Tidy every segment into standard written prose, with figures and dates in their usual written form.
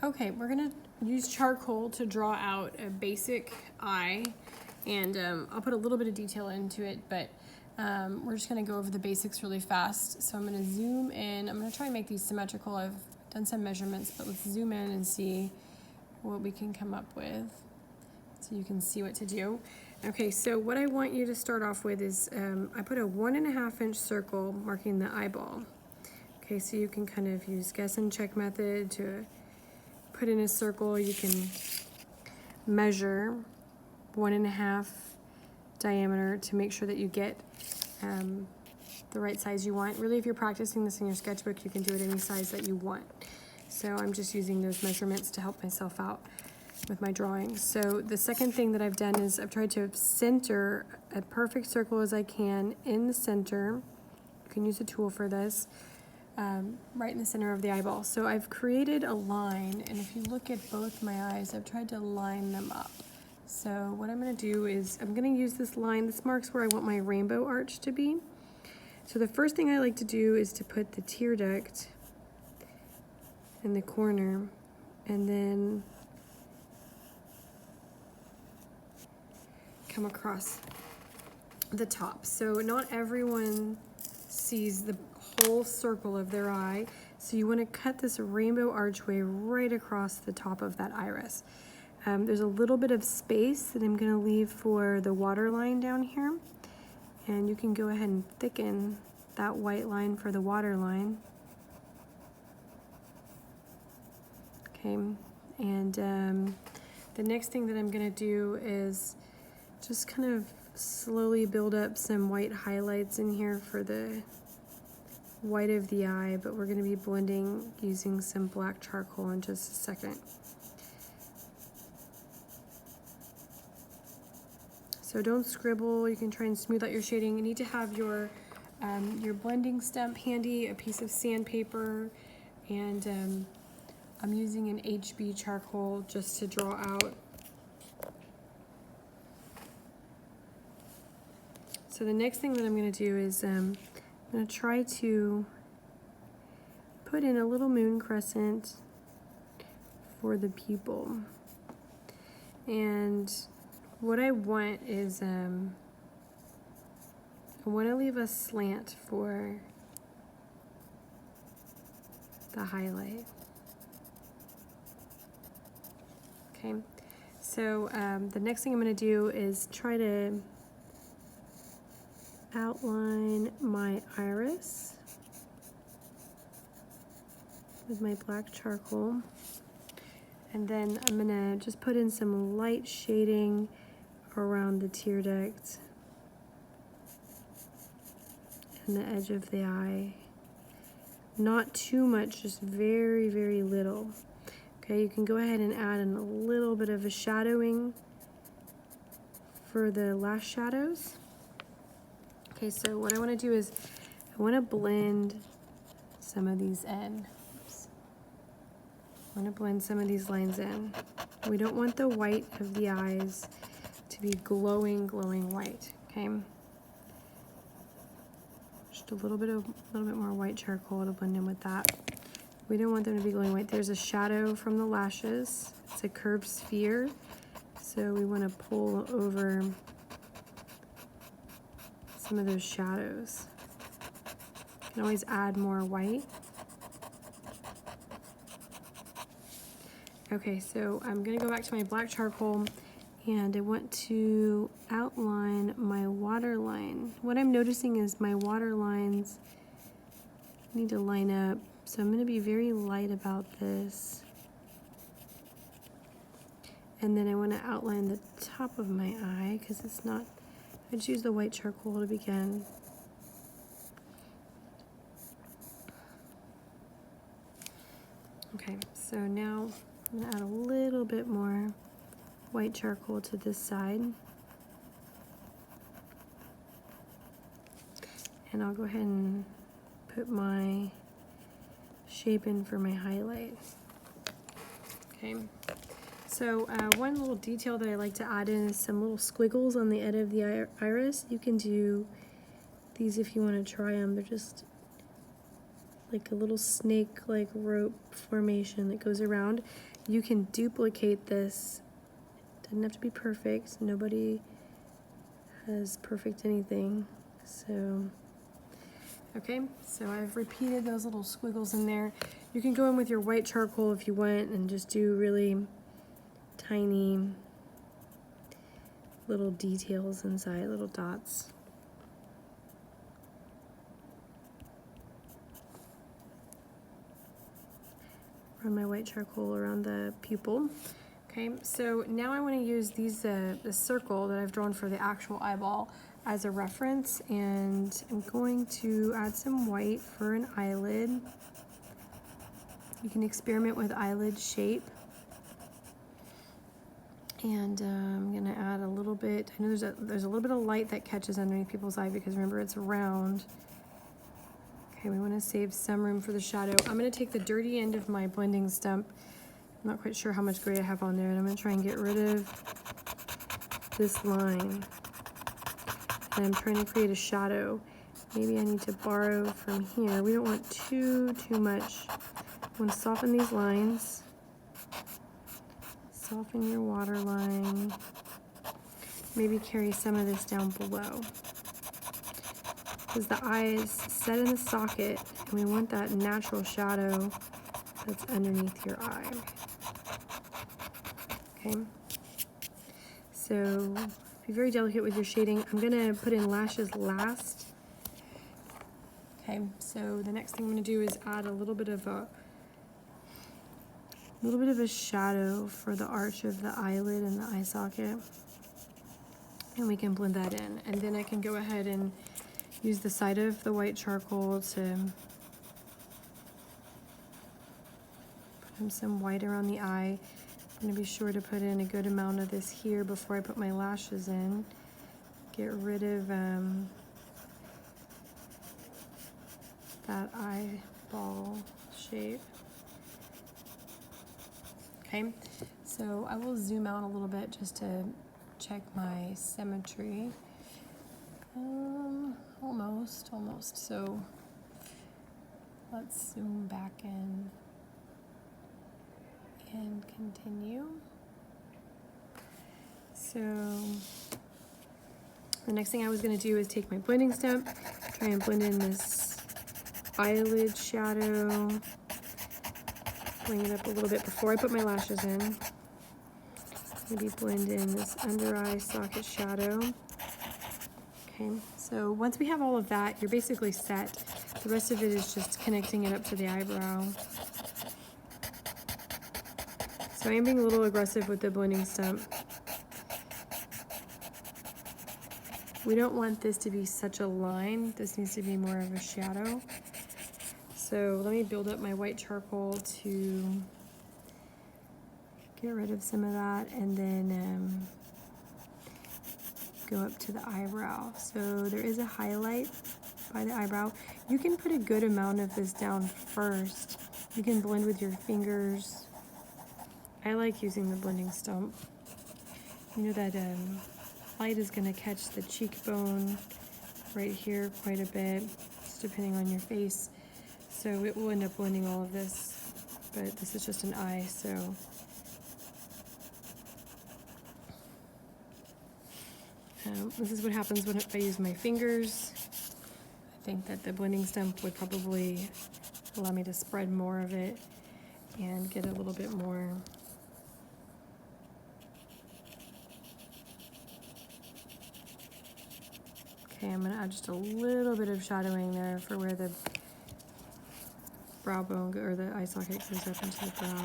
Okay, we're gonna use charcoal to draw out a basic eye, and I'll put a little bit of detail into it, but we're just gonna go over the basics really fast. So I'm gonna zoom in. I'm gonna try and make these symmetrical. I've done some measurements, but let's zoom in and see what we can come up with so you can see what to do. Okay, so what I want you to start off with is I put a 1.5 inch circle marking the eyeball. Okay, so you can kind of use guess and check method to put in a circle. You can measure 1.5 diameter to make sure that you get the right size you want. Really, if you're practicing this in your sketchbook, you can do it any size that you want. So I'm just using those measurements to help myself out with my drawings. So the second thing that I've done is I've tried to center a perfect circle as I can in the center. You can use a tool for this. Right in the center of the eyeball. So I've created a line, and if you look at both my eyes, I've tried to line them up. So what I'm going to do is I'm going to use this line. This marks where I want my rainbow arch to be. So the first thing I like to do is to put the tear duct in the corner, and then come across the top. So not everyone sees the whole circle of their eye, so you want to cut this rainbow archway right across the top of that iris. There's a little bit of space that I'm going to leave for the water line down here, and you can go ahead and thicken that white line for the water line. Okay, and the next thing that I'm going to do is just kind of slowly build up some white highlights in here for the white of the eye, but we're going to be blending using some black charcoal in just a second. So don't scribble. You can try and smooth out your shading. You need to have your blending stump handy, a piece of sandpaper, and I'm using an HB charcoal just to draw out. So the next thing that I'm going to do is I'm going to try to put in a little moon crescent for the pupil. And what I want is I want to leave a slant for the highlight. Okay, so the next thing I'm going to do is try to outline my iris with my black charcoal, and then I'm gonna just put in some light shading around the tear duct and the edge of the eye. Not too much, just very, very little. Okay, you can go ahead and add in a little bit of a shadowing for the lash shadows. Okay, so what I want to do is I want to blend some of these in. Oops. I want to blend some of these lines in. We don't want the white of the eyes to be glowing white, okay? Just a little bit more white charcoal to blend in with that. We don't want them to be glowing white. There's a shadow from the lashes. It's a curved sphere, so we want to pull over some of those shadows. You can always add more white. Okay, so I'm going to go back to my black charcoal, and I want to outline my water line. What I'm noticing is my water lines need to line up, so I'm going to be very light about this. And then I want to outline the top of my eye because it's not, I just use the white charcoal to begin. Okay, so now I'm going to add a little bit more white charcoal to this side. And I'll go ahead and put my shape in for my highlight. Okay, so one little detail that I like to add in is some little squiggles on the edge of the iris. You can do these if you want to try them. They're just like a little snake-like rope formation that goes around. You can duplicate this. Doesn't have to be perfect. Nobody has perfect anything. So, okay, so I've repeated those little squiggles in there. You can go in with your white charcoal if you want and just do really tiny little details inside, little dots. Run my white charcoal around the pupil. Okay, so now I want to use these the circle that I've drawn for the actual eyeball as a reference, and I'm going to add some white for an eyelid. You can experiment with eyelid shape. And I'm gonna add a little bit. I know there's a little bit of light that catches underneath people's eye because remember it's round. Okay, we want to save some room for the shadow. I'm gonna take the dirty end of my blending stump. I'm not quite sure how much gray I have on there, and I'm gonna try and get rid of this line. And I'm trying to create a shadow. Maybe I need to borrow from here. We don't want too much. I want to soften these lines. Soften your waterline. Maybe carry some of this down below. Because the eye is set in the socket, and we want that natural shadow that's underneath your eye. Okay. So be very delicate with your shading. I'm gonna put in lashes last. Okay, so the next thing I'm gonna do is add a little bit of a shadow for the arch of the eyelid and the eye socket. And we can blend that in. And then I can go ahead and use the side of the white charcoal to put in some white around the eye. I'm gonna be sure to put in a good amount of this here before I put my lashes in. Get rid of that eyeball shape. Okay, so I will zoom out a little bit just to check my symmetry. Almost. So let's zoom back in and continue. So the next thing I was going to do is take my blending stump, try and blend in this eyelid shadow, bring it up a little bit before I put my lashes in. Maybe blend in this under eye socket shadow. Okay, so once we have all of that, you're basically set. The rest of it is just connecting it up to the eyebrow. So I am being a little aggressive with the blending stump. We don't want this to be such a line. This needs to be more of a shadow. So let me build up my white charcoal to get rid of some of that, and then go up to the eyebrow. So there is a highlight by the eyebrow. You can put a good amount of this down first. You can blend with your fingers. I like using the blending stump. You know that light is going to catch the cheekbone right here quite a bit, just depending on your face. So it will end up blending all of this, but this is just an eye, so. This is what happens if I use my fingers. I think that the blending stump would probably allow me to spread more of it and get a little bit more okay, I'm going to add just a little bit of shadowing there for where the brow bone or the eye socket goes up into the brow.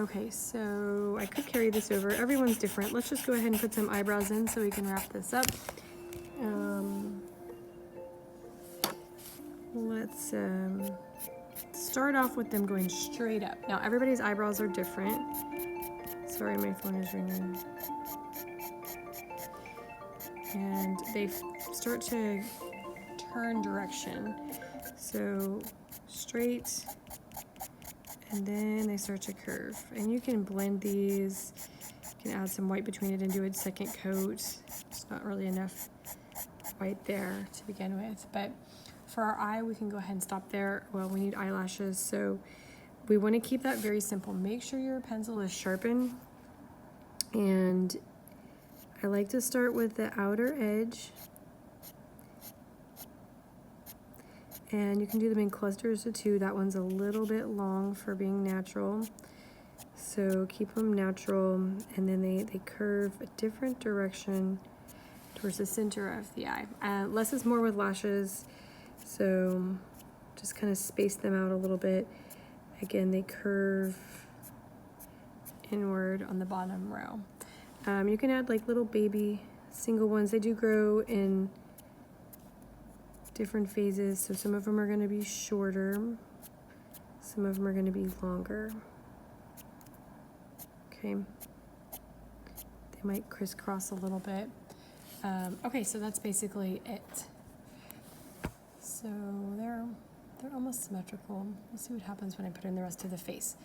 Okay, so I could carry this over. Everyone's different. Let's just go ahead and put some eyebrows in so we can wrap this up. Let's start off with them going straight up. Now, everybody's eyebrows are different. Sorry, my phone is ringing. And they start to turn direction. So straight, and then they start to curve. And you can blend these, can add some white between it and do a second coat. It's not really enough white there to begin with, but for our eye, we can go ahead and stop there. Well, we need eyelashes, so we want to keep that very simple. Make sure your pencil is sharpened, and I like to start with the outer edge, and you can do them in clusters of 2. That one's a little bit long for being natural, so keep them natural, and then they curve a different direction towards the center of the eye. Less is more with lashes, so just kind of space them out a little bit. Again, they curve inward on the bottom row. You can add like little baby single ones. They do grow in different phases, so some of them are going to be shorter, some of them are going to be longer. Okay, they might crisscross a little bit. Okay, so that's basically it. So they're almost symmetrical. We'll see what happens when I put in the rest of the face.